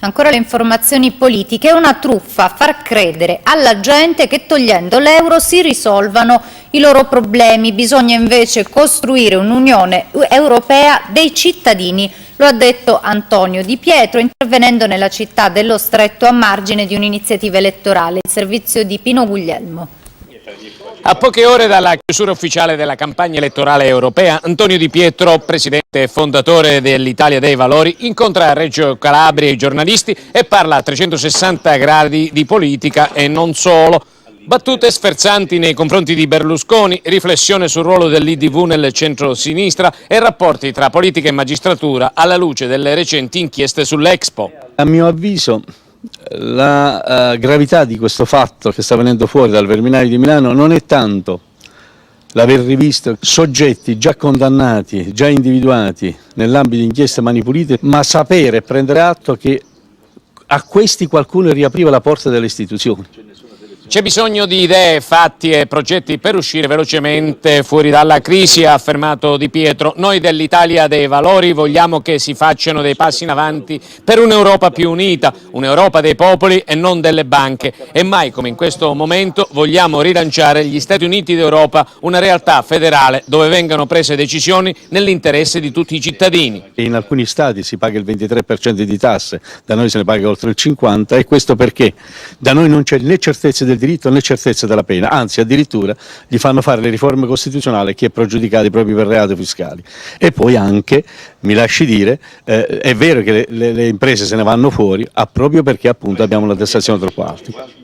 Ancora le informazioni politiche. È una truffa far credere alla gente che togliendo l'euro si risolvano i loro problemi. Bisogna invece costruire un'Unione Europea dei cittadini. Lo ha detto Antonio Di Pietro, intervenendo nella città dello Stretto a margine di un'iniziativa elettorale. Il servizio di Pino Guglielmo. A poche ore dalla chiusura ufficiale della campagna elettorale europea, Antonio Di Pietro, presidente e fondatore dell'Italia dei Valori, incontra a Reggio Calabria i giornalisti e parla a 360 gradi di politica e non solo. Battute sferzanti nei confronti di Berlusconi, riflessione sul ruolo dell'IDV nel centro-sinistra e rapporti tra politica e magistratura alla luce delle recenti inchieste sull'Expo. A mio avviso la gravità di questo fatto che sta venendo fuori dal Verminari di Milano non è tanto l'aver rivisto soggetti già condannati, già individuati nell'ambito di inchieste Mani Pulite, ma sapere e prendere atto che a questi qualcuno riapriva la porta delle istituzioni. C'è bisogno di idee, fatti e progetti per uscire velocemente fuori dalla crisi, ha affermato Di Pietro. Noi dell'Italia dei Valori vogliamo che si facciano dei passi in avanti per un'Europa più unita, un'Europa dei popoli e non delle banche. E mai come in questo momento vogliamo rilanciare gli Stati Uniti d'Europa, una realtà federale dove vengano prese decisioni nell'interesse di tutti i cittadini. In alcuni stati si paga il 23% di tasse, da noi se ne paga oltre il 50%, e questo perché da noi non c'è né certezza del diritto né certezza della pena, anzi addirittura gli fanno fare le riforme costituzionali a chi è pregiudicato proprio per reati fiscali. E poi anche, mi lasci dire, è vero che le imprese se ne vanno fuori proprio perché appunto abbiamo una tassazione troppo alta.